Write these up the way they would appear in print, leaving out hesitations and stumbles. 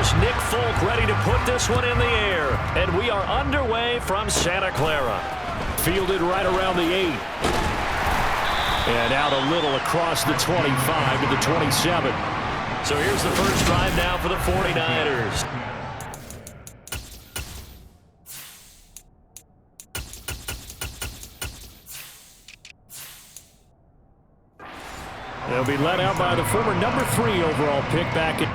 Here's Nick Folk ready to put this one in the air. And we are underway from Santa Clara. Fielded right around the 8. And out a little across the 25 to the 27. So here's the first drive now for the 49ers. They'll be led out by the former number 3 overall pick back in.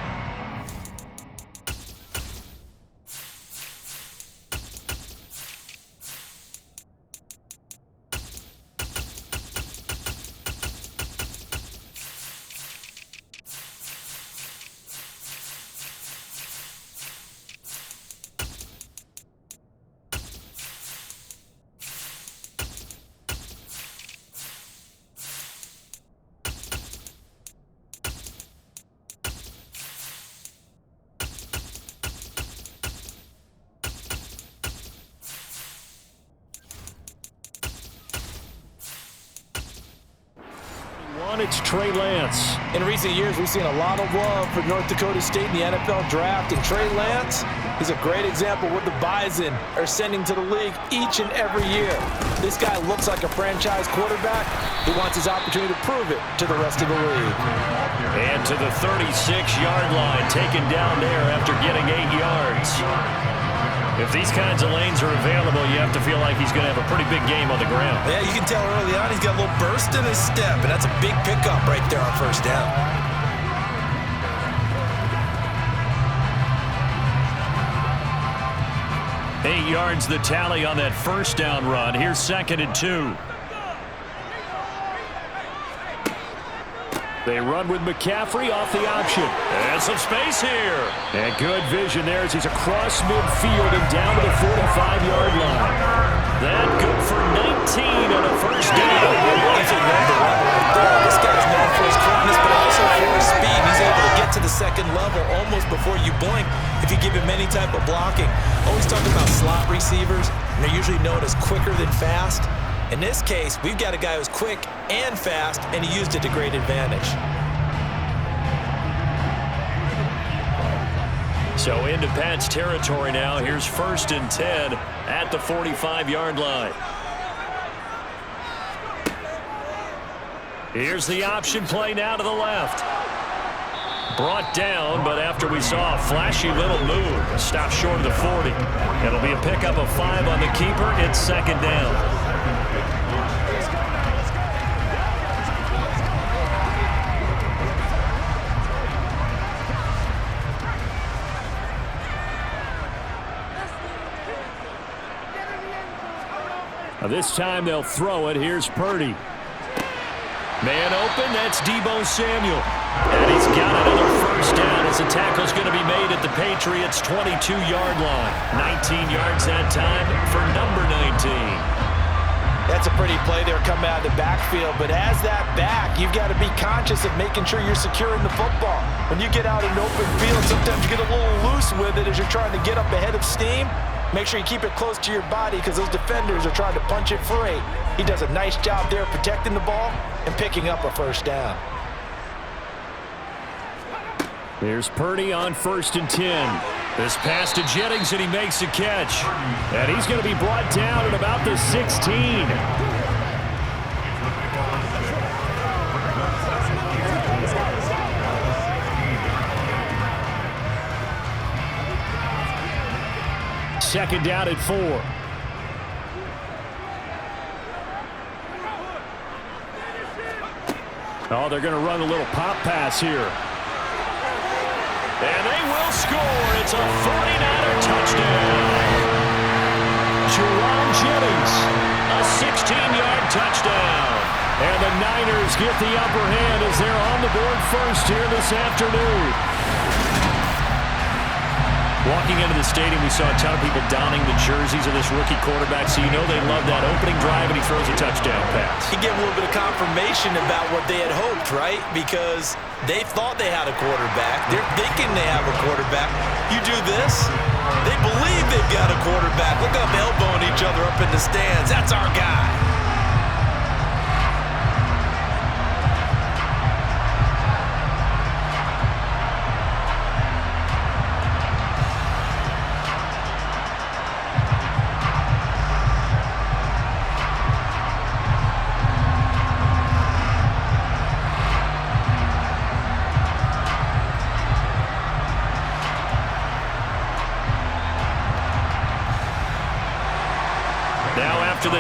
It's Trey Lance. In recent years, we've seen a lot of love for North Dakota State in the NFL draft, and Trey Lance is a great example of what the Bison are sending to the league each and every year. This guy looks like a franchise quarterback. He wants his opportunity to prove it to the rest of the league. And to the 36-yard line, taken down there after getting 8 yards. If these kinds of lanes are available, you have to feel like he's going to have a pretty big game on the ground. Yeah, you can tell early on he's got a little burst in his step, and that's a big pickup right there on first down. Eight yards the tally on that first down run. Here's 2nd and 2. They run with McCaffrey off the option. And some space here. And good vision there as he's across midfield and down to the 45-yard line. That good for 19 on a first down. This guy's known for his quickness, but also for his speed. He's able to get to the second level almost before you blink if you give him any type of blocking. Always talking about slot receivers, and they're usually known as quicker than fast. In this case, we've got a guy who's quick and fast, and he used it to great advantage. So into Pat's territory now. Here's 1st and 10 at the 45-yard line. Here's the option play now to the left. Brought down, but after we saw a flashy little move, stopped short of the 40. It'll be a pickup of 5 on the keeper. It's 2nd down. This time they'll throw it. Here's Purdy. Man open, that's Deebo Samuel. And he's got another first down as the tackle's going to be made at the Patriots' 22-yard line. 19 yards that time for number 19. That's a pretty play there coming out of the backfield, but as that back, you've got to be conscious of making sure you're securing the football. When you get out in open field, sometimes you get a little loose with it as you're trying to get up ahead of steam. Make sure you keep it close to your body because those defenders are trying to punch it free. He does a nice job there protecting the ball and picking up a first down. Here's Purdy on 1st and 10. This pass to Jennings, and he makes a catch. And he's going to be brought down at about the 16. Second down at 4. Oh, they're going to run a little pop pass here. And they will score. It's a 49er touchdown. Jerome Jennings, a 16-yard touchdown. And the Niners get the upper hand as they're on the board first here this afternoon. Walking into the stadium, we saw a ton of people donning the jerseys of this rookie quarterback, so you know they love that opening drive, and he throws a touchdown pass. He gave a little bit of confirmation about what they had hoped, right? Because they thought they had a quarterback. They're thinking they have a quarterback. You do this, they believe they've got a quarterback. Look up, elbowing each other up in the stands. That's our guy.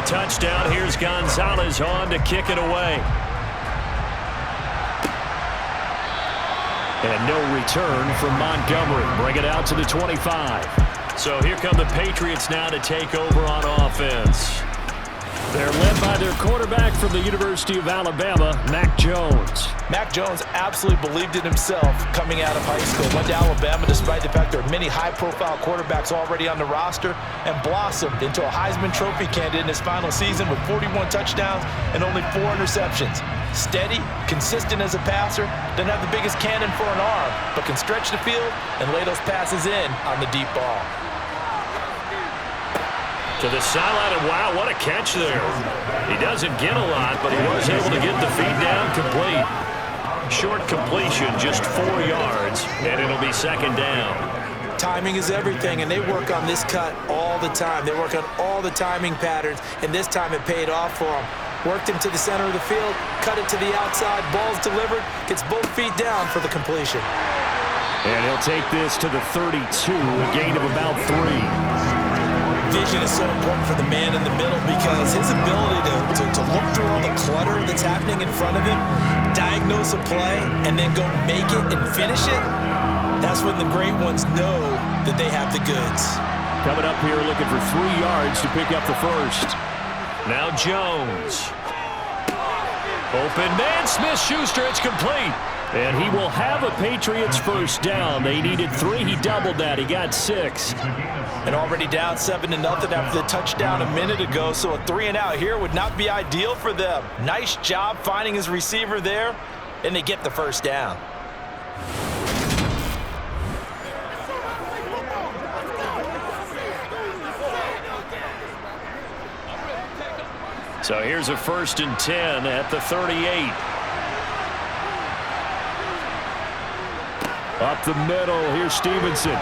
touchdown. Here's Gonzalez on to kick it away. And no return from Montgomery. Bring it out to the 25. So here come the Patriots now to take over on offense. They're led by their quarterback from the University of Alabama, Mac Jones. Mac Jones absolutely believed in himself coming out of high school. Went to Alabama despite the fact there are many high-profile quarterbacks already on the roster, and blossomed into a Heisman Trophy candidate in his final season with 41 touchdowns and only 4 interceptions. Steady, consistent as a passer, doesn't have the biggest cannon for an arm, but can stretch the field and lay those passes in on the deep ball. To the sideline, and wow, what a catch there. He doesn't get a lot, but he was able to get the feed down complete. Short completion, just 4 yards, and it'll be second down. Timing is everything, and they work on this cut all the time. They work on all the timing patterns, and this time it paid off for them. Worked him to the center of the field, cut it to the outside, ball's delivered, gets both feet down for the completion. And he'll take this to the 32, a gain of about 3. Vision is so important for the man in the middle because his ability to look through all the clutter that's happening in front of him, diagnose a play, and then go make it and finish it, that's when the great ones know that they have the goods. Coming up here looking for 3 yards to pick up the first. Now Jones. Open man, Smith-Schuster, it's complete. And he will have a Patriots first down. They needed 3. He doubled that. He got 6. And already down 7-0 after the touchdown a minute ago, so a 3-and-out here would not be ideal for them. Nice job finding his receiver there, and they get the first down. So here's a 1st and 10 at the 38. Up the middle, here's Stevenson.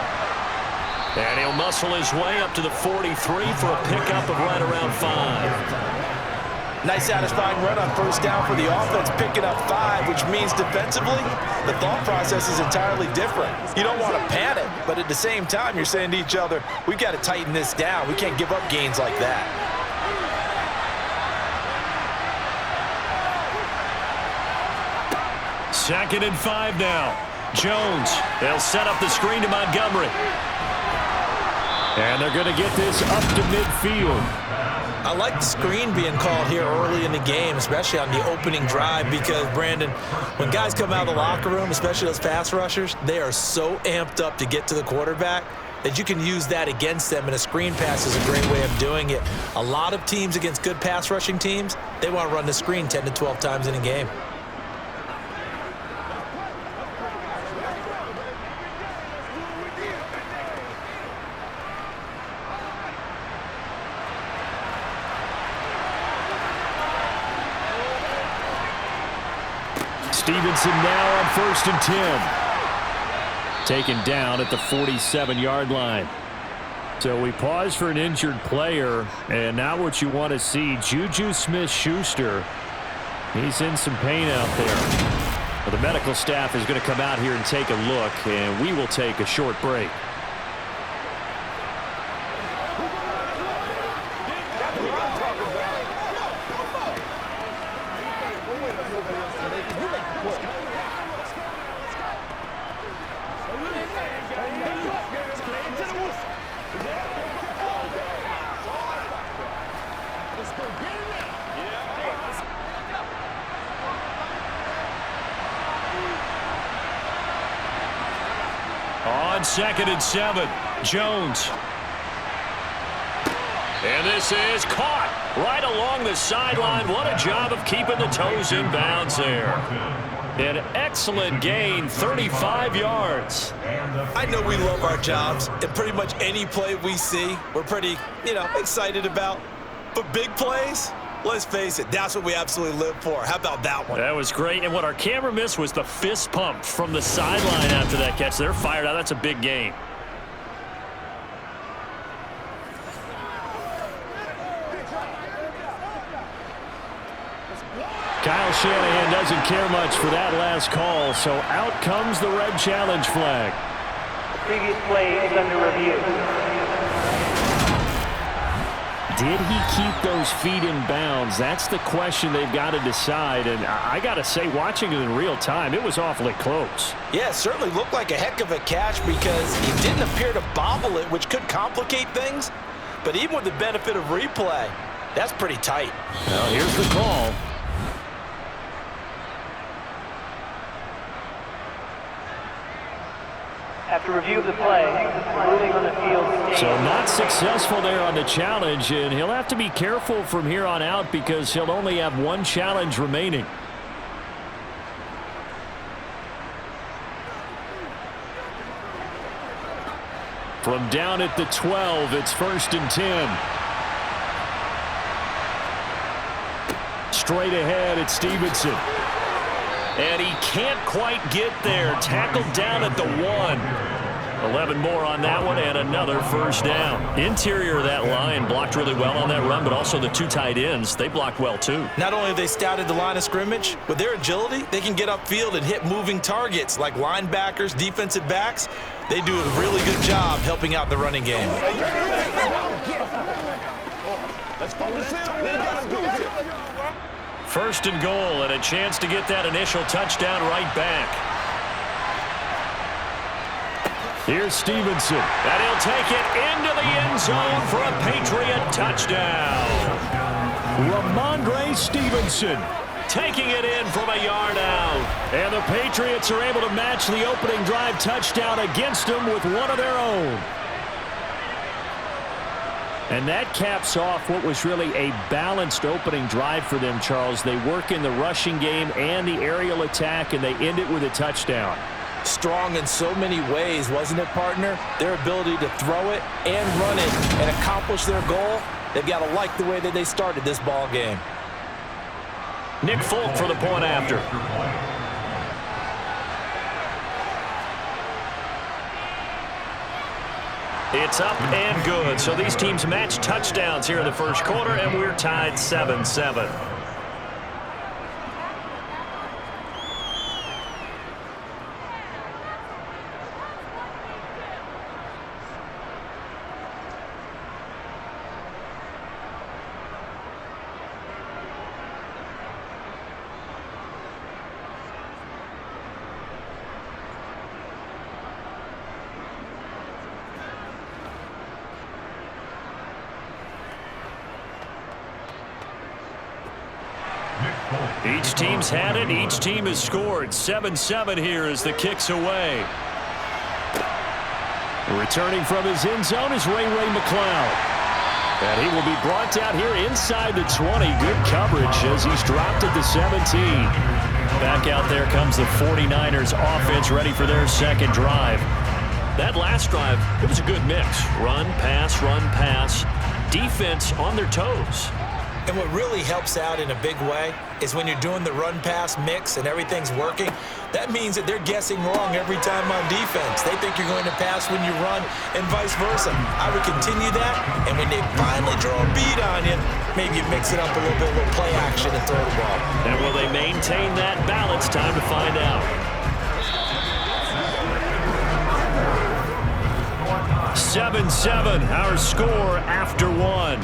And he'll muscle his way up to the 43 for a pickup of right around 5. Nice satisfying run on first down for the offense, picking up 5, which means defensively, the thought process is entirely different. You don't want to panic, but at the same time, you're saying to each other, we've got to tighten this down. We can't give up gains like that. Second and 5 now. Jones, they'll set up the screen to Montgomery. And they're going to get this up to midfield. I like the screen being called here early in the game, especially on the opening drive, because, Brandon, when guys come out of the locker room, especially those pass rushers, they are so amped up to get to the quarterback that you can use that against them, and a screen pass is a great way of doing it. A lot of teams against good pass rushing teams, they want to run the screen 10 to 12 times in a game. Stevenson now on 1st and 10. Taken down at the 47-yard line. So we pause for an injured player, and now what you want to see, Juju Smith-Schuster. He's in some pain out there. Well, the medical staff is going to come out here and take a look, and we will take a short break. On 2nd and 7, Jones. And this is caught right along the sideline. What a job of keeping the toes in bounds there. An excellent gain, 35 yards. I know we love our jobs, and pretty much any play we see, we're pretty, excited about. But big plays, let's face it, that's what we absolutely live for. How about that one? That was great, and what our camera missed was the fist pump from the sideline after that catch. They're fired out. That's a big gain. Kyle Shanahan doesn't care much for that last call, so out comes the red challenge flag. The previous play is under review. Did he keep those feet in bounds? That's the question they've got to decide. And I got to say, watching it in real time, it was awfully close. Yeah, it certainly looked like a heck of a catch because he didn't appear to bobble it, which could complicate things. But even with the benefit of replay, that's pretty tight. Well, here's the call. After review of the play, moving on the field. So not successful there on the challenge, and he'll have to be careful from here on out because he'll only have one challenge remaining. From down at the 12, it's 1st and 10. Straight ahead, it's Stevenson. And he can't quite get there. Tackled down at the 1. 11 more on that one, and another first down. Interior of that line blocked really well on that run, but also the 2 tight ends, they blocked well too. Not only have they scouted the line of scrimmage, with their agility, they can get upfield and hit moving targets like linebackers, defensive backs. They do a really good job helping out the running game. First and goal, and a chance to get that initial touchdown right back. Here's Stevenson, and he'll take it into the end zone for a Patriot touchdown. Ramondre Stevenson taking it in from a yard out. And the Patriots are able to match the opening drive touchdown against them with one of their own. And that caps off what was really a balanced opening drive for them, Charles. They work in the rushing game and the aerial attack, and they end it with a touchdown. Strong in so many ways, wasn't it, partner? Their ability to throw it and run it and accomplish their goal, they've got to like the way that they started this ball game. Nick Folk for the point after. It's up and good. So these teams match touchdowns here in the first quarter, and we're tied 7-7. Each team's had it. Each team has scored. 7-7 here as the kick's away. Returning from his end zone is Ray McCloud. And he will be brought down here inside the 20. Good coverage as he's dropped at the 17. Back out there comes the 49ers offense ready for their second drive. That last drive, it was a good mix. Run, pass. Defense on their toes. And what really helps out in a big way is when you're doing the run-pass mix and everything's working, that means that they're guessing wrong every time on defense. They think you're going to pass when you run and vice versa. I would continue that, and when they finally draw a beat on you, maybe you mix it up a little bit, a little play action and throw the ball. And will they maintain that balance? Time to find out. 7-7, our score after one.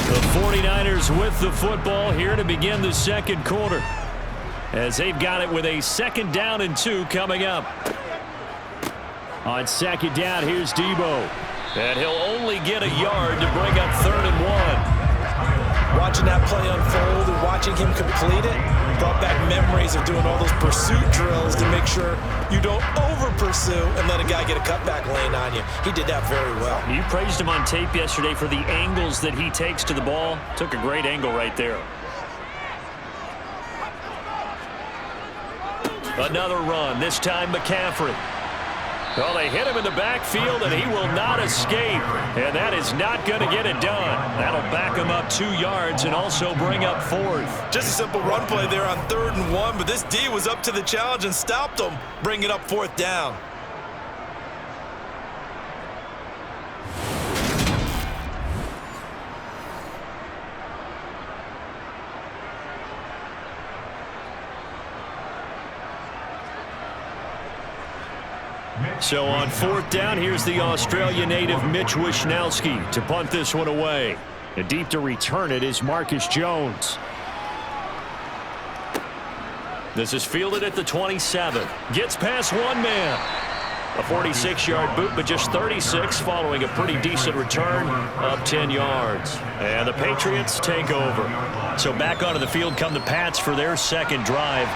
The 49ers with the football here to begin the second quarter, as they've got it with a 2nd down and 2 coming up. On 2nd down, here's Debo. And he'll only get a yard to bring up 3rd and 1. Watching that play unfold and watching him complete it brought back memories of doing all those pursuit drills to make sure you don't over-pursue and let a guy get a cutback lane on you. He did that very well. You praised him on tape yesterday for the angles that he takes to the ball. Took a great angle right there. Another run, this time McCaffrey. Well, they hit him in the backfield, and he will not escape. And that is not going to get it done. That'll back him up 2 yards and also bring up 4th. Just a simple run play there on 3rd and 1, but this D was up to the challenge and stopped him, bringing up 4th down. So on 4th down, here's the Australia native Mitch Wishnowsky to punt this one away. And deep to return it is Marcus Jones. This is fielded at the 27. Gets past one man. A 46-yard boot, but just 36 following a pretty decent return of 10 yards. And the Patriots take over. So back onto the field come the Pats for their second drive.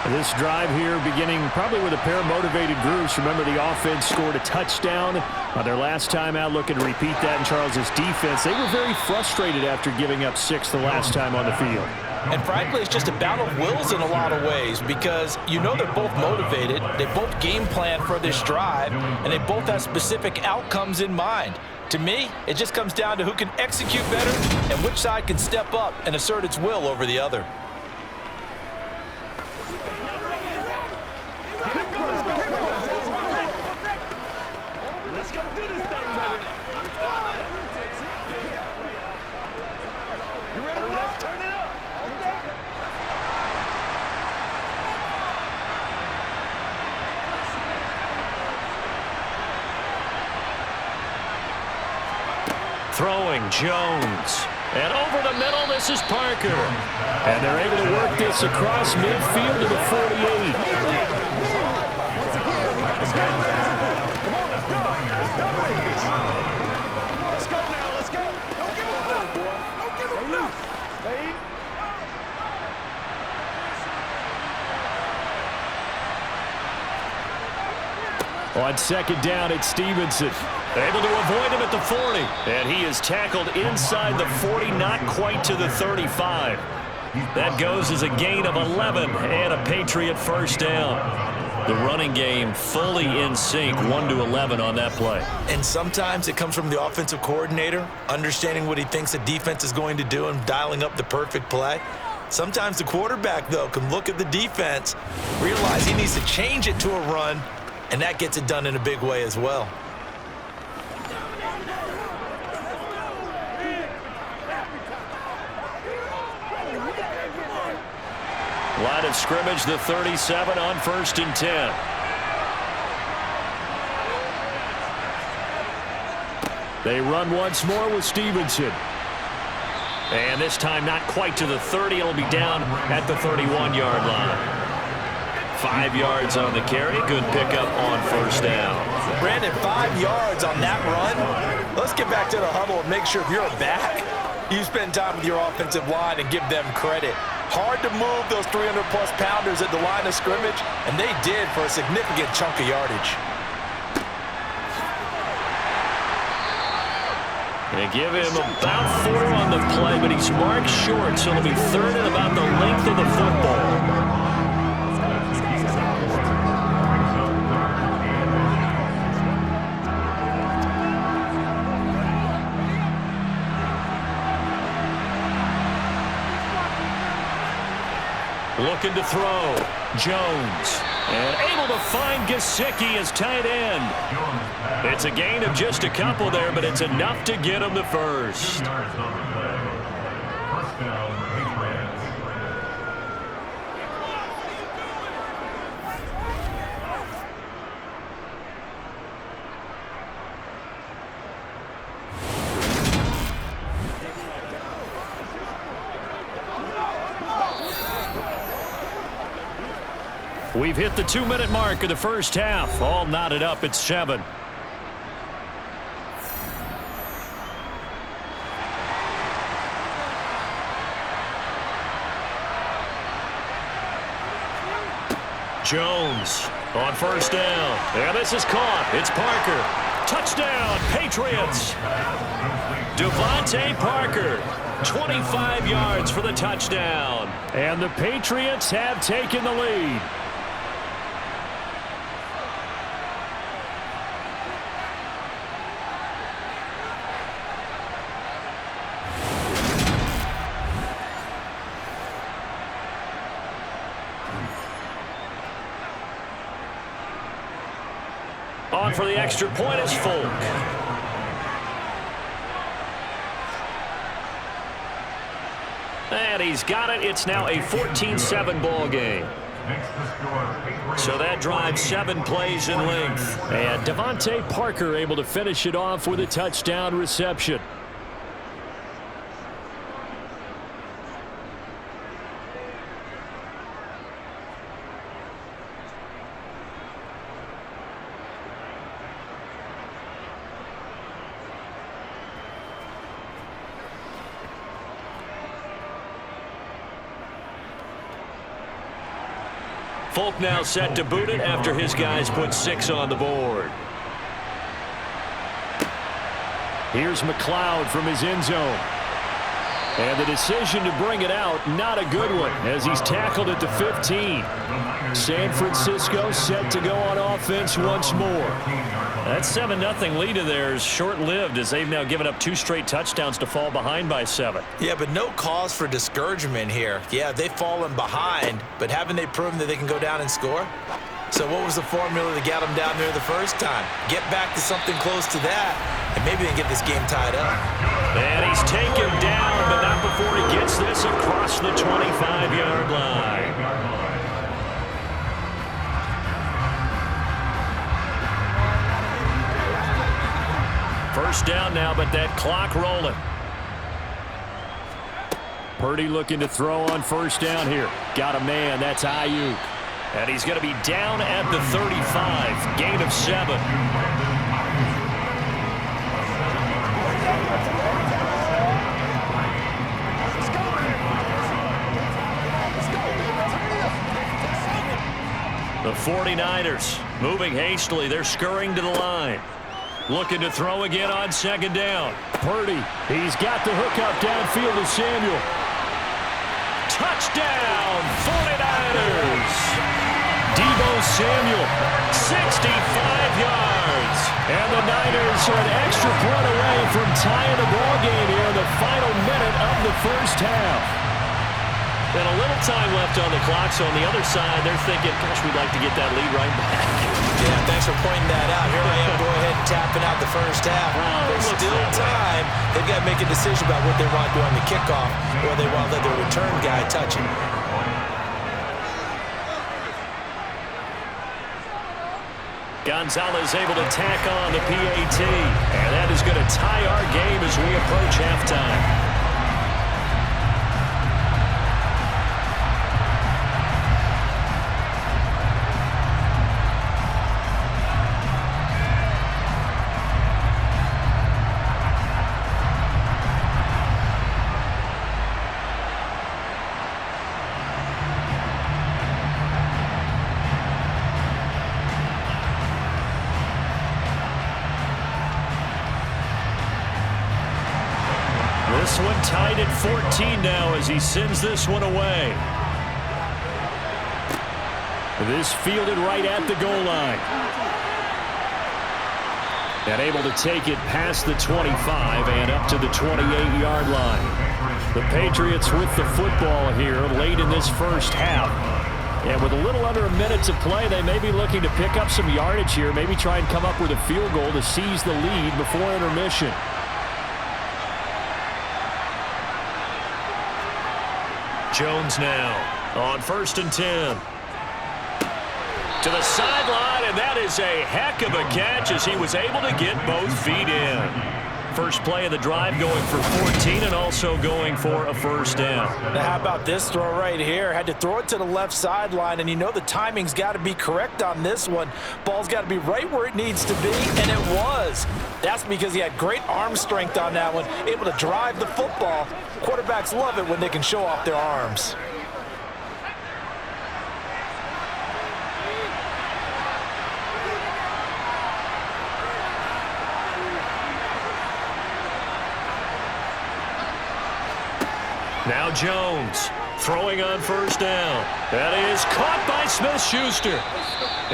This drive here beginning probably with a pair of motivated groups. Remember, the offense scored a touchdown their last time out, looking to repeat that in Charles's defense. They were very frustrated after giving up 6 the last time on the field. And frankly, it's just a battle of wills in a lot of ways because you know they're both motivated, they both game plan for this drive, and they both have specific outcomes in mind. To me, it just comes down to who can execute better and which side can step up and assert its will over the other. Throwing Jones. And over the middle, this is Parker. And they're able to work this across midfield to the 48. On 2nd down, it's Stevenson. Able to avoid him at the 40. And he is tackled inside the 40, not quite to the 35. That goes as a gain of 11 and a Patriot first down. The running game fully in sync, 1-11 on that play. And sometimes it comes from the offensive coordinator, understanding what he thinks the defense is going to do and dialing up the perfect play. Sometimes the quarterback, though, can look at the defense, realize he needs to change it to a run, and that gets it done in a big way as well. Line of scrimmage, the 37 on 1st and 10. They run once more with Stevenson. And this time not quite to the 30. It'll be down at the 31-yard line. 5 yards on the carry. Good pickup on 1st down. Brandon, 5 yards on that run. Let's get back to the huddle and make sure if you're back, you spend time with your offensive line and give them credit. Hard to move those 300-plus pounders at the line of scrimmage, and they did for a significant chunk of yardage. They give him about 4 on the play, but he's marked short, so it'll be 3rd and about the length of the football. Looking to throw. Jones. And able to find Gesicki as tight end. It's a gain of just a couple there, but it's enough to get him the first. We've hit the 2-minute mark of the first half. All knotted up at 7. Jones on 1st down. And this is caught. It's Parker. Touchdown, Patriots. Devontae Parker. 25 yards for the touchdown. And the Patriots have taken the lead. On for the extra point is Folk. And he's got it. It's now a 14-7 ball game. So that drive 7 plays in length. And Devontae Parker able to finish it off with a touchdown reception. Folk now set to boot it after his guys put 6 on the board. Here's McLeod from his end zone. And the decision to bring it out, not a good one, as he's tackled at the 15. San Francisco set to go on offense once more. That 7-0 lead of theirs short-lived, as they've now given up 2 straight touchdowns to fall behind by 7. Yeah, but no cause for discouragement here. Yeah, they've fallen behind, but haven't they proven that they can go down and score? So what was the formula to get them down there the first time? Get back to something close to that, and maybe they can get this game tied up. And he's taken down, but not before he gets this across the 25-yard line. First down now, but that clock rolling. Purdy looking to throw on first down here. Got a man, that's Ayuk. And he's going to be down at the 35. Gain of 7. The 49ers moving hastily. They're scurrying to the line. Looking to throw again on second down. Purdy, he's got the hookup downfield to Samuel. Touchdown, 49ers. Deebo Samuel, 65 yards. And the Niners are an extra point away from tying the ball game here in the final minute of the first half. And a little time left on the clock, so on the other side, they're thinking, gosh, we'd like to get that lead right back. Yeah, thanks for pointing that out. Here I am, go ahead and tapping out the first half. There's still time. They've got to make a decision about what they want to do on the kickoff, or they want to let their return guy touch it. Gonzalez able to tack on the PAT, and that is going to tie our game as we approach halftime. This one tied at 14 now as he sends this one away. This fielded right at the goal line. And able to take it past the 25 and up to the 28-yard line. The Patriots with the football here late in this first half. And with a little under a minute to play, they may be looking to pick up some yardage here, maybe try and come up with a field goal to seize the lead before intermission. Jones now on 1st and 10. To the sideline, and that is a heck of a catch as he was able to get both feet in. First play of the drive going for 14 and also going for a first down. Now how about this throw right here? Had to throw it to the left sideline, and you know the timing's got to be correct on this one. Ball's got to be right where it needs to be, and it was. That's because he had great arm strength on that one, able to drive the football. Quarterbacks love it when they can show off their arms. Now Jones throwing on first down. That is caught by Smith-Schuster.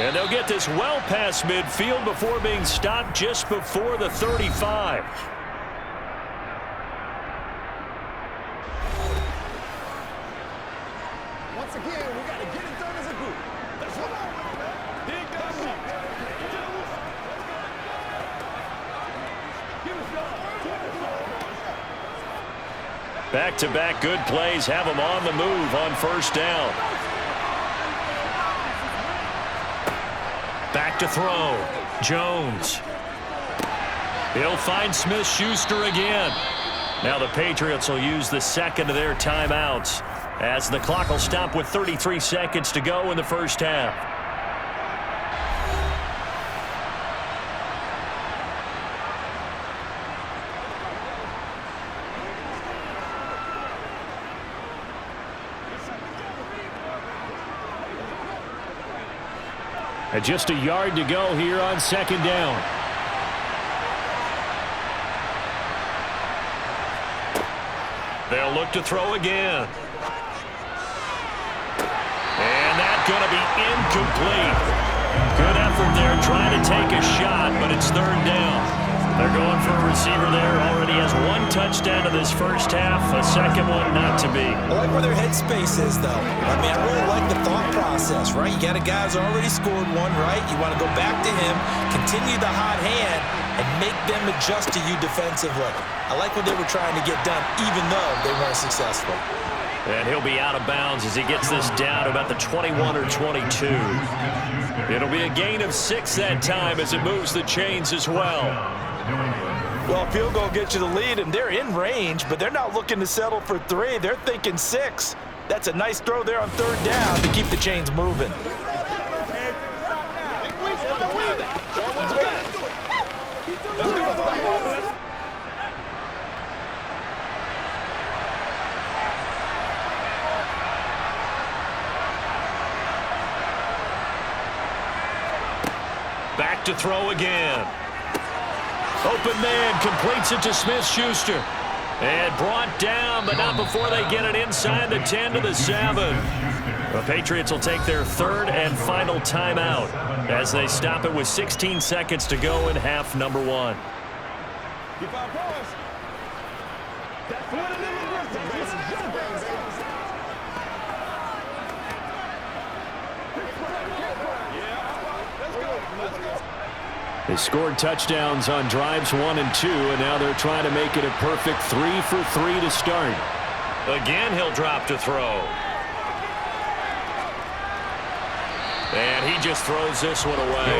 And they'll get this well past midfield before being stopped just before the 35. Once again, we got to get it done as a group. Let's go. Dig that shot. Give us that. Back-to-back good plays have them on the move on first down. Back to throw. Jones. He'll find Smith-Schuster again. Now the Patriots will use the second of their timeouts as the clock will stop with 33 seconds to go in the first half. And just a yard to go here on second down. They'll look to throw again. And that's going to be incomplete. Good effort there trying to take a shot, but it's third down. They're going for a receiver there. Already has one touchdown to this first half. A second one not to be. I like where their headspace is, though. I mean, I really like the thought process, right? You got a guy who's already scored one, right? You want to go back to him, continue the hot hand, and make them adjust to you defensively. I like what they were trying to get done, even though they weren't successful. And he'll be out of bounds as he gets this down to about the 21 or 22. It'll be a gain of 6 that time as it moves the chains as well. Well, a field goal gets you the lead, and they're in range, but they're not looking to settle for 3. They're thinking 6. That's a nice throw there on third down to keep the chains moving. Back to throw again. Open man completes it to Smith-Schuster. And brought down, but not before they get it inside the 10 to the 7. The Patriots will take their third and final timeout as they stop it with 16 seconds to go in half number 1. Keep our pause. That's one of them aggressive, baby. They scored touchdowns on drives 1 and 2, and now they're trying to make it a perfect 3 for 3 to start. Again, he'll drop to throw. And he just throws this one away.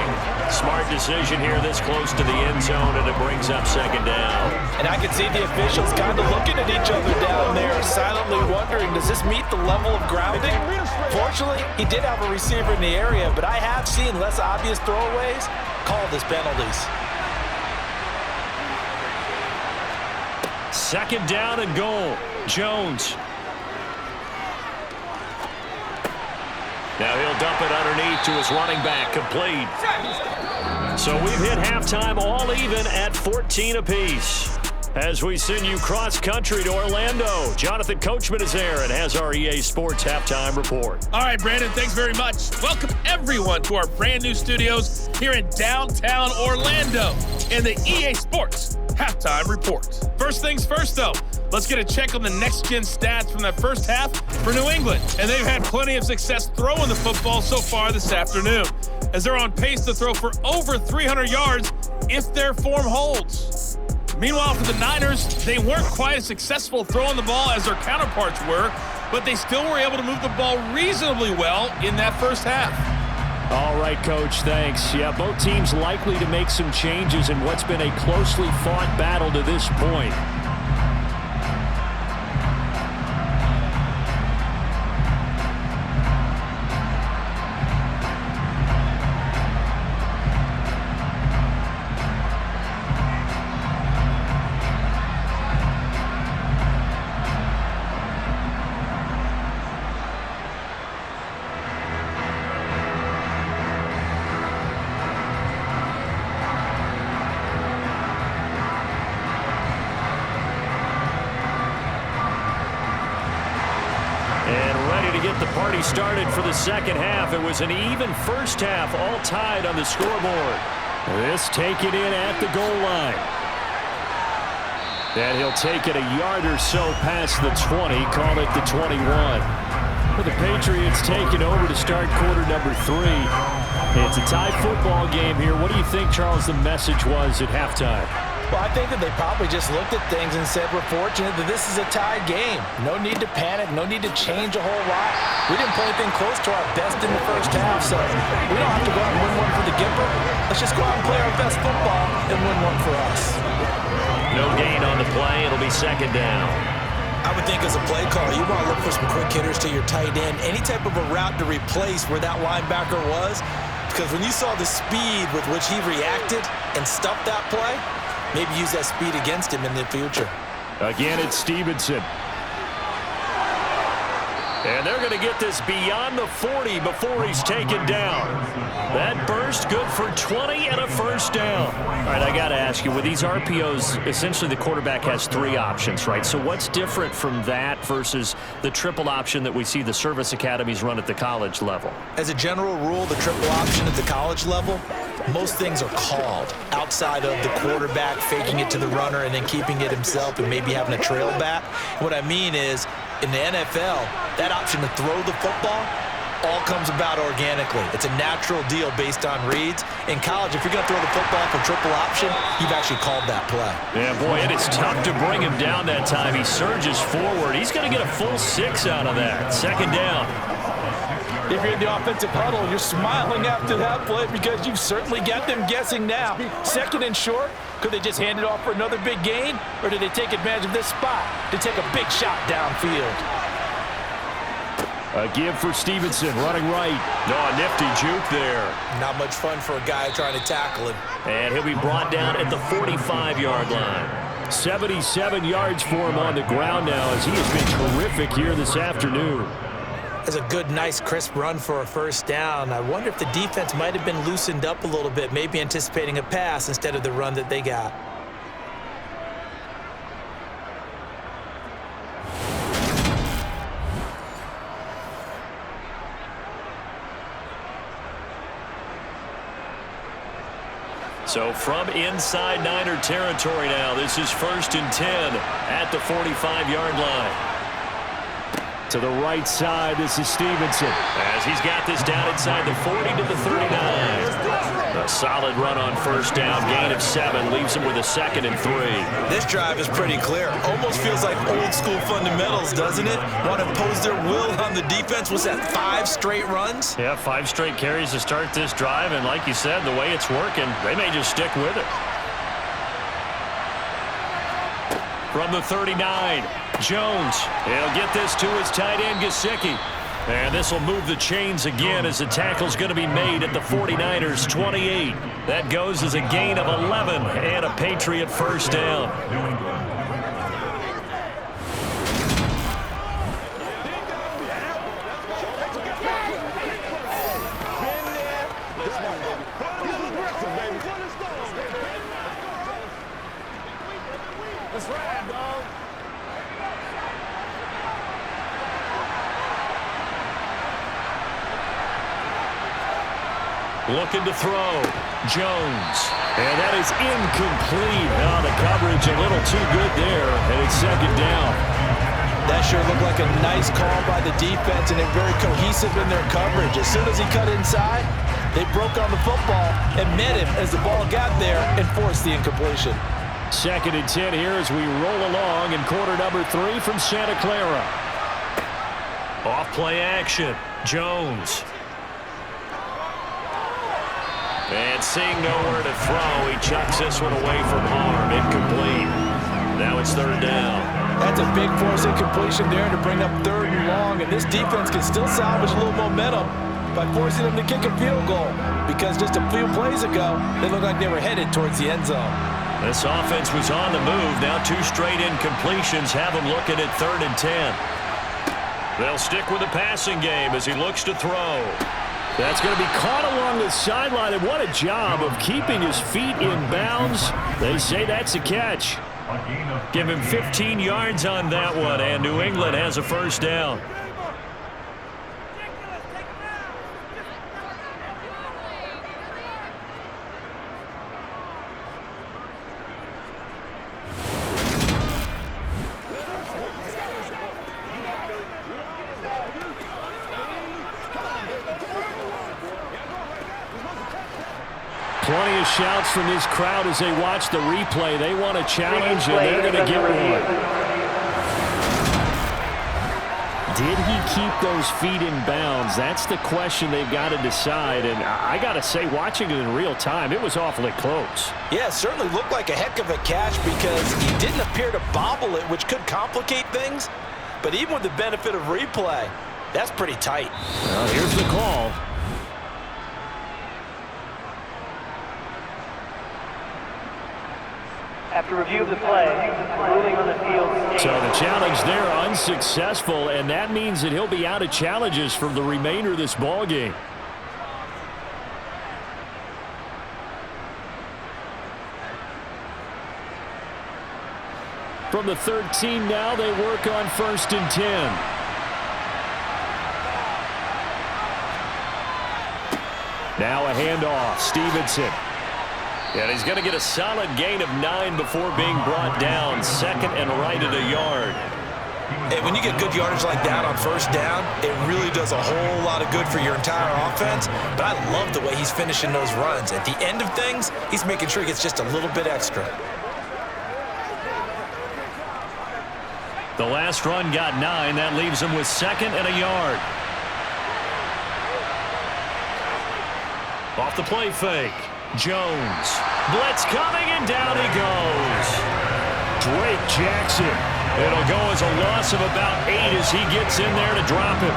Smart decision here this close to the end zone, and it brings up second down. And I can see the officials kind of looking at each other down there, silently wondering, does this meet the level of grounding? Fortunately, he did have a receiver in the area, but I have seen less obvious throwaways called as penalties. Second down and goal. Jones. Now he'll dump it underneath to his running back, complete. So we've hit halftime all even at 14 apiece. As we send you cross-country to Orlando, Jonathan Coachman is there and has our EA Sports Halftime Report. All right, Brandon, thanks very much. Welcome, everyone, to our brand-new studios here in downtown Orlando in the EA Sports Halftime Report. First things first, though, let's get a check on the next-gen stats from that first half for New England. And they've had plenty of success throwing the football so far this afternoon, as they're on pace to throw for over 300 yards if their form holds. Meanwhile, for the Niners, they weren't quite as successful throwing the ball as their counterparts were, but they still were able to move the ball reasonably well in that first half. All right, Coach, thanks. Yeah, both teams likely to make some changes in what's been a closely fought battle to this point. Started for the second half. It was an even first half, all tied on the scoreboard. This taken in at the goal line. And he'll take it a yard or so past the 20, call it the 21. With the Patriots taking over to start quarter number 3. It's a tie football game here. What do you think, Charles, the message was at halftime? Well, I think that they probably just looked at things and said, we're fortunate that this is a tied game. No need to panic, no need to change a whole lot. We didn't play anything close to our best in the first half, so we don't have to go out and win one for the Gipper. Let's just go out and play our best football and win one for us. No gain on the play. It'll be second down. I would think as a play caller, you want to look for some quick hitters to your tight end. Any type of a route to replace where that linebacker was, because when you saw the speed with which he reacted and stuffed that play, maybe use that speed against him in the future. Again, it's Stevenson. And they're going to get this beyond the 40 before he's taken down. That burst good for 20 and a first down. All right, I got to ask you, with these RPOs, essentially the quarterback has 3 options, right? So what's different from that versus the triple option that we see the service academies run at the college level? As a general rule, the triple option at the college level, most things are called outside of the quarterback faking it to the runner and then keeping it himself and maybe having a trail back. What I mean is, in the NFL, that option to throw the football all comes about organically. It's a natural deal based on reads. In college, if you're going to throw the football for triple option, you've actually called that play. Yeah, boy, it is tough to bring him down that time. He surges forward. He's going to get a full 6 out of that. Second down. If you're in the offensive huddle, you're smiling after that play because you've certainly got them guessing now. Second and short, could they just hand it off for another big gain? Or do they take advantage of this spot to take a big shot downfield? A give for Stevenson, running right. No, a nifty juke there. Not much fun for a guy trying to tackle him. And he'll be brought down at the 45-yard line. 77 yards for him on the ground now as he has been terrific here this afternoon. That's a good, nice, crisp run for a first down. I wonder if the defense might have been loosened up a little bit, maybe anticipating a pass instead of the run that they got. So from inside Niner territory now, this is 1st and 10 at the 45-yard line. To the right side, this is Stevenson. As he's got this down inside the 40 to the 39. A solid run on first down, gain of 7, leaves him with a 2nd and 3. This drive is pretty clear. Almost feels like old school fundamentals, doesn't it? Want to impose their will on the defense. Was that 5 straight runs? Yeah, 5 straight carries to start this drive, and like you said, the way it's working, they may just stick with it. From the 39, Jones. He'll get this to his tight end, Gesicki. And this will move the chains again as the tackle's going to be made at the 49ers' 28. That goes as a gain of 11 and a Patriot first down. Looking to throw. Jones. And that is incomplete. Oh, the coverage a little too good there. And it's second down. That sure looked like a nice call by the defense, and they're very cohesive in their coverage. As soon as he cut inside, they broke on the football and met him as the ball got there and forced the incompletion. 2nd and 10 here as we roll along in quarter number 3 from Santa Clara. Off play action. Jones. And seeing nowhere to throw, he chucks this one away from harm. Incomplete. Now it's 3rd down. That's a big force incompletion there to bring up 3rd and long, and this defense can still salvage a little momentum by forcing them to kick a field goal, because just a few plays ago, they looked like they were headed towards the end zone. This offense was on the move. Now 2 straight incompletions have them looking at 3rd and 10. They'll stick with the passing game as he looks to throw. That's going to be caught along the sideline, and what a job of keeping his feet in bounds. They say that's a catch. Give him 15 yards on that one, and New England has a first down. Plenty of shouts from this crowd as they watch the replay. They want a challenge, and they're going to get one. Did he keep those feet in bounds? That's the question they've got to decide. And I got to say, watching it in real time, it was awfully close. Yeah, it certainly looked like a heck of a catch because he didn't appear to bobble it, which could complicate things. But even with the benefit of replay, that's pretty tight. Well, here's the call. After review of the play, ruling on the field. So the challenge there unsuccessful, and that means that he'll be out of challenges for the remainder of this ball game. From the 13 now, they work on 1st and 10. Now a handoff. Stevenson. And he's going to get a solid gain of 9 before being brought down. 2nd and right at a yard. And when you get good yardage like that on 1st down, it really does a whole lot of good for your entire offense. But I love the way he's finishing those runs. At the end of things, he's making sure he gets just a little bit extra. The last run got 9. That leaves him with 2nd and a yard. Off the play fake. Jones. Blitz coming, and down he goes. Drake Jackson. It'll go as a loss of about 8 as he gets in there to drop him.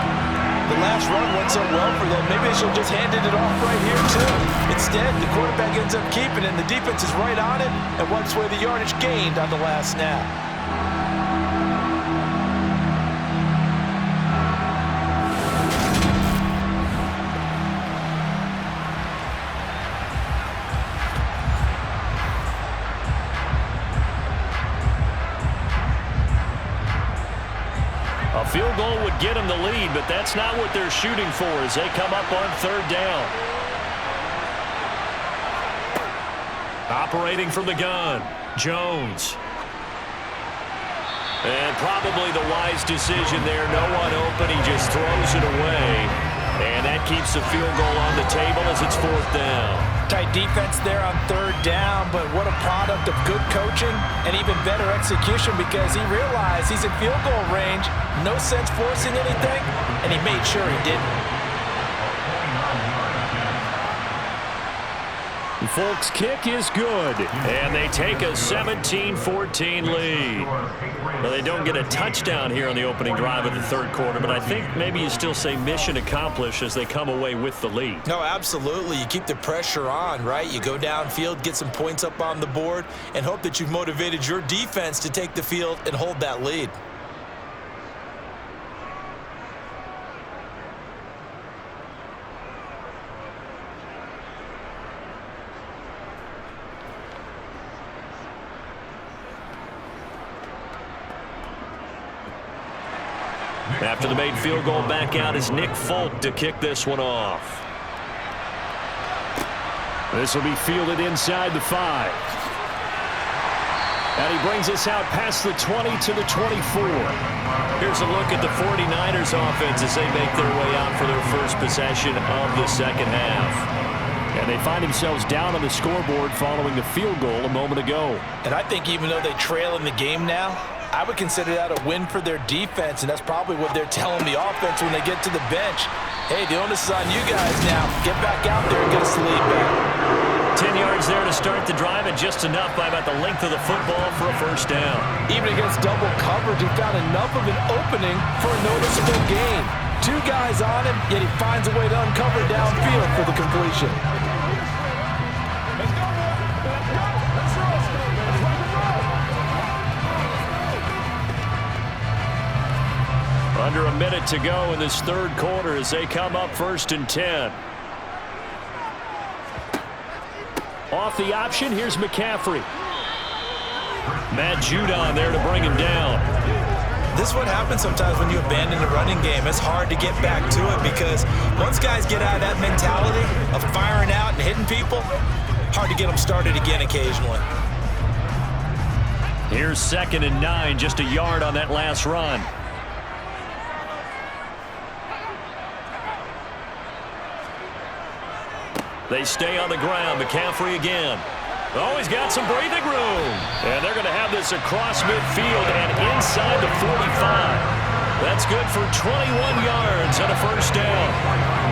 The last run went so well for them, maybe they should have just handed it off right here, too. Instead, the quarterback ends up keeping it, and the defense is right on it and wipes away the yardage gained on the last snap. A field goal would get them the lead, but that's not what they're shooting for as they come up on 3rd down. Operating from the gun, Jones. And probably the wise decision there. No one open. He just throws it away. And that keeps the field goal on the table as it's 4th down. Tight defense there on 3rd down, but what a product of good coaching and even better execution because he realized he's in field goal range, no sense forcing anything, and he made sure he didn't. Folks' kick is good, and they take a 17-14 lead. Well, they don't get a touchdown here on the opening drive of the 3rd quarter, but I think maybe you still say mission accomplished as they come away with the lead. No, absolutely. You keep the pressure on, right? You go downfield, get some points up on the board, and hope that you've motivated your defense to take the field and hold that lead. After the made field goal, back out is Nick Folk to kick this one off. This will be fielded inside the 5. And he brings us out past the 20 to the 24. Here's a look at the 49ers offense as they make their way out for their first possession of the 2nd half. And they find themselves down on the scoreboard following the field goal a moment ago. And I think even though they trail in the game now, I would consider that a win for their defense, and that's probably what they're telling the offense when they get to the bench. Hey, the onus is on you guys now. Get back out there and get us the lead back. 10 yards there to start the drive, and just enough by about the length of the football for a 1st down. Even against double coverage, he found enough of an opening for a noticeable gain. 2 guys on him, yet he finds a way to uncover downfield for the completion. Under a minute to go in this 3rd quarter as they come up 1st and 10. Off the option, here's McCaffrey. Matt Judon there to bring him down. This is what happens sometimes when you abandon the running game. It's hard to get back to it because once guys get out of that mentality of firing out and hitting people, hard to get them started again occasionally. Here's 2nd and 9, just a yard on that last run. They stay on the ground. McCaffrey again. Oh, he's got some breathing room. And they're going to have this across midfield and inside the 45. That's good for 21 yards and a first down.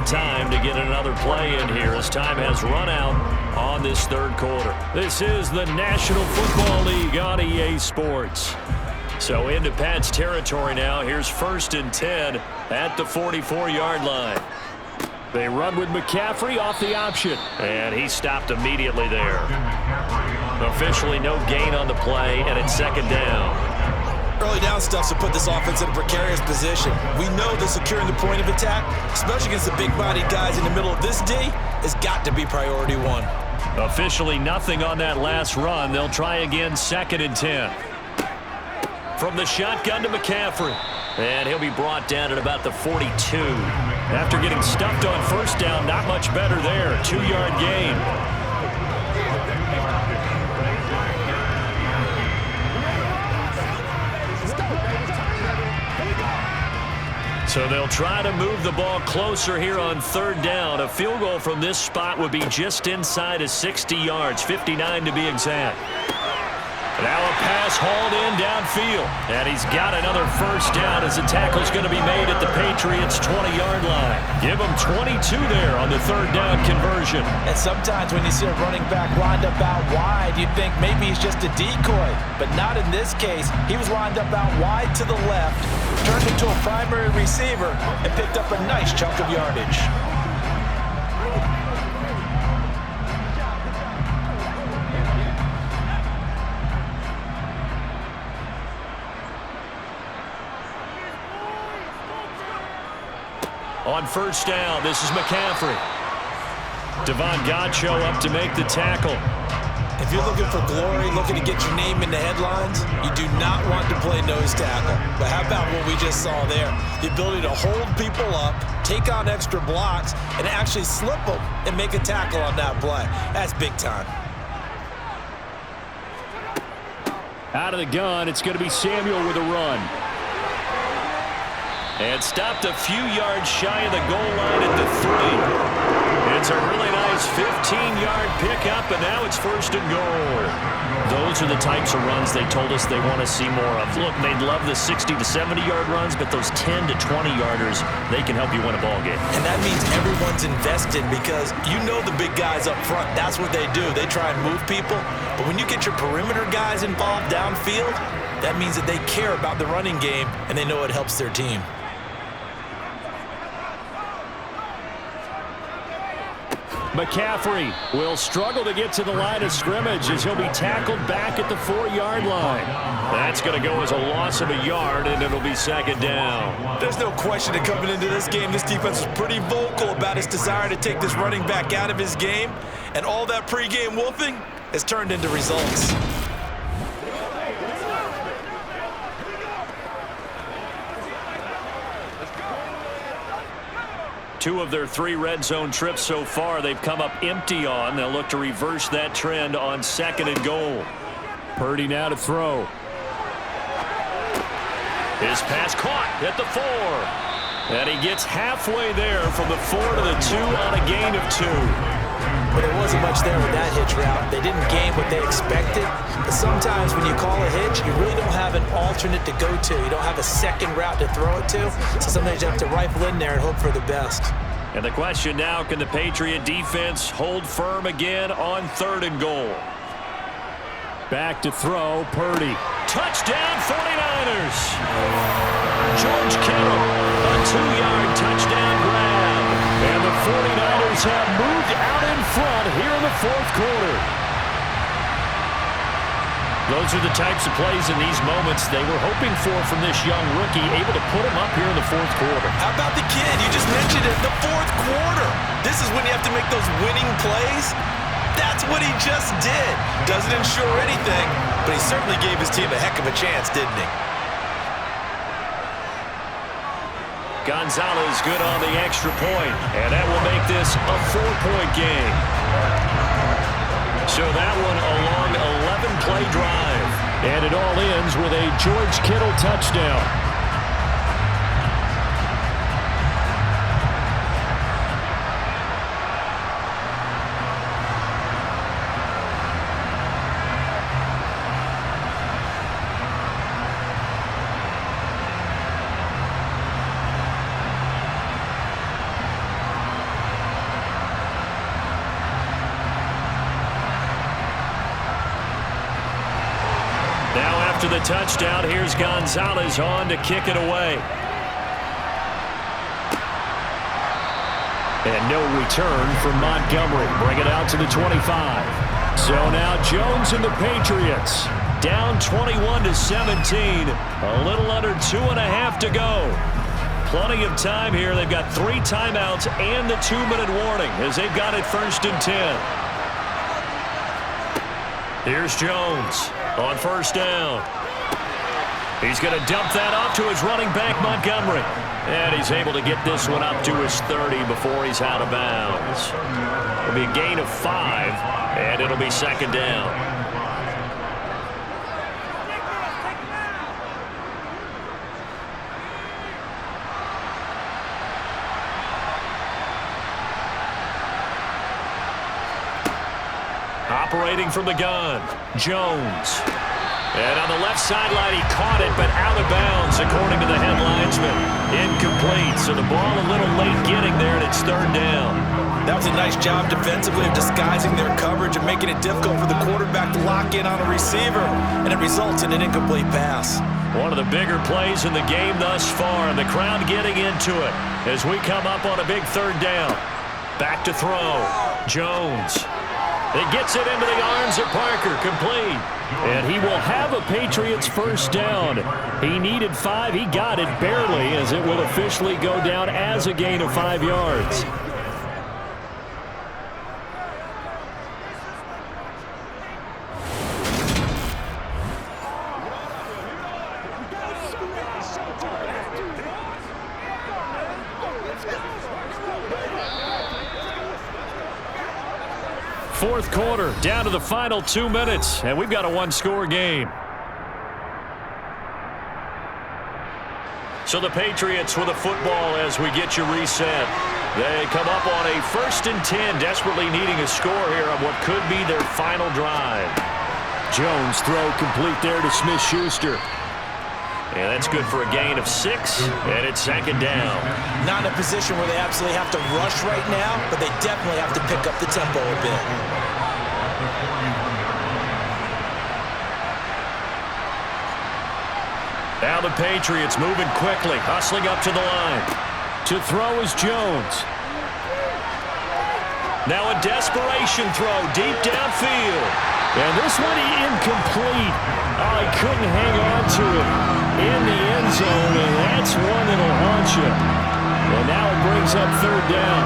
Time to get another play in here as time has run out on this third quarter. This is the National Football League on EA Sports. So into Pat's territory now. Here's 1st and 10 at the 44-yard line. They run with McCaffrey off the option, and he stopped immediately there. Officially no gain on the play, and it's 2nd down. Early down stuff to put this offense in a precarious position. We know that securing the point of attack, especially against the big-bodied guys in the middle of this D, has got to be priority 1. Officially nothing on that last run. They'll try again, 2nd and 10. From the shotgun to McCaffrey. And he'll be brought down at about the 42. After getting stuffed on 1st down, not much better there. 2-yard gain. So they'll try to move the ball closer here on 3rd down. A field goal from this spot would be just inside of 60 yards, 59 to be exact. Now a pass hauled in downfield. And he's got another 1st down as the tackle's going to be made at the Patriots' 20-yard line. Give him 22 there on the 3rd down conversion. And sometimes when you see a running back lined up out wide, you think maybe he's just a decoy. But not in this case. He was lined up out wide to the left, turned into a primary receiver, and picked up a nice chunk of yardage. On 1st down, this is McCaffrey. Devon Godchaux up to make the tackle. If you're looking for glory, looking to get your name in the headlines, you do not want to play nose tackle. But how about what we just saw there? The ability to hold people up, take on extra blocks, and actually slip them and make a tackle on that play. That's big time. Out of the gun, it's going to be Samuel with a run. And stopped a few yards shy of the goal line at the 3. It's a really nice 15-yard pickup, and now it's 1st and goal. Those are the types of runs they told us they want to see more of. Look, they'd love the 60 to 70-yard runs, but those 10 to 20-yarders, they can help you win a ball game. And that means everyone's invested because you know the big guys up front. That's what they do. They try and move people. But when you get your perimeter guys involved downfield, that means that they care about the running game, and they know it helps their team. McCaffrey will struggle to get to the line of scrimmage as he'll be tackled back at the 4-yard line. That's going to go as a loss of a yard, and it'll be 2nd down. There's no question that coming into this game, this defense was pretty vocal about its desire to take this running back out of his game, and all that pregame wolfing has turned into results. Two of their 3 red zone trips so far they've come up empty on. They'll look to reverse that trend on 2nd and goal. Purdy now to throw. His pass caught at the 4. And he gets halfway there from the 4 to the 2 on a gain of 2. But there wasn't much there with that hitch route. They didn't gain what they expected. But sometimes when you call a hitch, you really don't have an alternate to go to. You don't have a second route to throw it to. So sometimes you have to rifle in there and hope for the best. And the question now, can the Patriot defense hold firm again on 3rd and goal? Back to throw, Purdy. Touchdown, 49ers! George Kittle, a 2-yard touchdown grab. And the 49ers have moved out in front here in the 4th quarter. Those are the types of plays in these moments they were hoping for from this young rookie, able to put him up here in the 4th quarter. How about the kid? You just mentioned it, the 4th quarter. This is when you have to make those winning plays. That's what he just did. Doesn't ensure anything, but he certainly gave his team a heck of a chance, didn't he? Gonzalez good on the extra point, and that will make this a 4-point game. So that one a long 11-play drive, and it all ends with a George Kittle touchdown. Now after the touchdown, here's Gonzalez on to kick it away. And no return from Montgomery. Bring it out to the 25. So now Jones and the Patriots down 21-17. A little under 2.5 to go. Plenty of time here. They've got 3 timeouts and the 2-minute warning as they've got it 1st and 10. Here's Jones on 1st down. He's going to dump that off to his running back, Montgomery. And he's able to get this one up to his 30 before he's out of bounds. It'll be a gain of 5, and it'll be 2nd down. Operating from the gun, Jones. And on the left sideline, he caught it, but out of bounds, according to the head linesman. Incomplete, so the ball a little late getting there, and it's 3rd down. That was a nice job defensively of disguising their coverage and making it difficult for the quarterback to lock in on a receiver, and it results in an incomplete pass. One of the bigger plays in the game thus far, and the crowd getting into it as we come up on a big 3rd down. Back to throw, Jones. It gets it into the arms of Parker, complete. And he will have a Patriots 1st down. He needed 5. He got it barely, as it will officially go down as a gain of 5 yards. Fourth quarter, down to the final 2 minutes, and we've got a 1-score game. So the Patriots with a football as we get you reset. They come up on a 1st and 10, desperately needing a score here on what could be their final drive. Jones throw complete there to Smith-Schuster. And that's good for a gain of 6, and it's 2nd down. Not in a position where they absolutely have to rush right now, but they definitely have to pick up the tempo a bit. Now the Patriots moving quickly, hustling up to the line. To throw is Jones. Now a desperation throw deep downfield. And this one incomplete. Oh, he couldn't hang on to it in the end zone, and that's one that'll haunt you. And now it brings up 3rd down.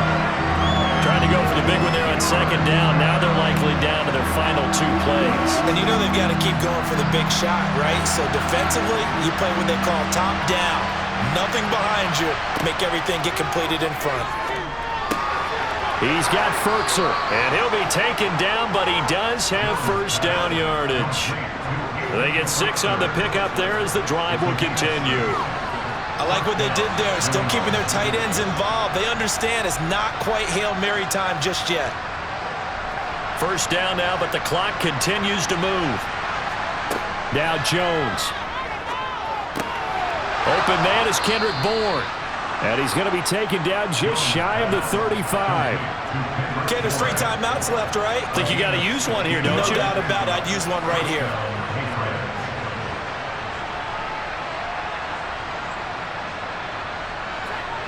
Trying to go for the big one there on 2nd down. Now they're likely down to their final 2 plays. And you know they've got to keep going for the big shot, right? So defensively, you play what they call top down. Nothing behind you. Make everything get completed in front. He's got Ferkser, and he'll be taken down, but he does have 1st down yardage. They get 6 on the pickup there as the drive will continue. I like what they did there, still keeping their tight ends involved. They understand it's not quite Hail Mary time just yet. 1st down now, but the clock continues to move. Now Jones. Open man is Kendrick Bourne. And he's going to be taken down just shy of the 35. Okay, there's 3 timeouts left, right? Think you got to use one here, don't you? No doubt about it. I'd use one right here.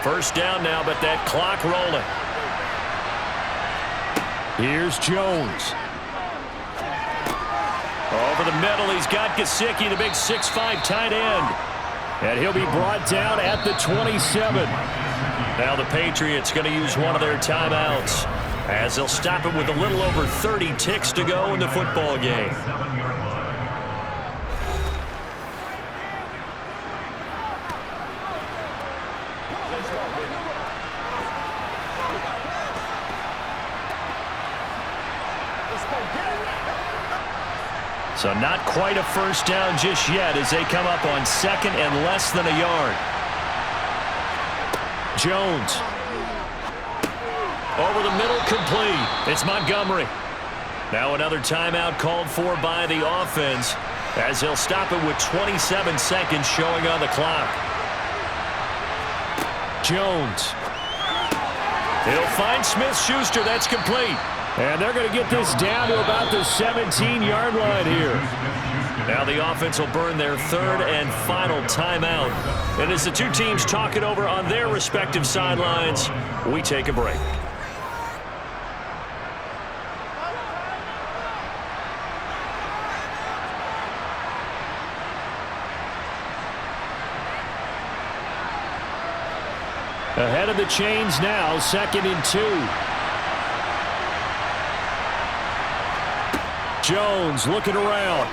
First down now, but that clock rolling. Here's Jones. Over the middle, he's got Gesicki, the big 6'5" tight end. And he'll be brought down at the 27. Now the Patriots going to use one of their timeouts as they'll stop it with a little over 30 ticks to go in the football game. So not quite a first down just yet as they come up on second and less than a yard. Jones. Over the middle, complete. It's Montgomery. Now another timeout called for by the offense as they'll stop it with 27 seconds showing on the clock. Jones. He'll find Smith-Schuster. That's complete. And they're going to get this down to about the 17-yard line here. Now the offense will burn their third and final timeout. And as the two teams talk it over on their respective sidelines, we take a break. Ahead of the chains now, 2nd and 2. Jones looking around.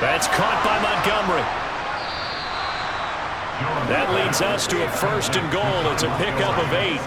That's caught by Montgomery. That leads us to a 1st and goal. It's a pickup of 8.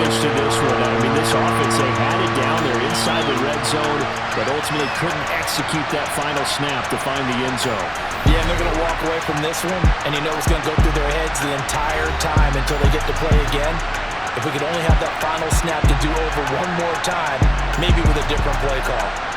To this one. I mean, this offense, they had it down there inside the red zone, but ultimately couldn't execute that final snap to find the end zone. Yeah, and they're going to walk away from this one, and you know it's going to go through their heads the entire time until they get to play again. If we could only have that final snap to do over one more time, maybe with a different play call.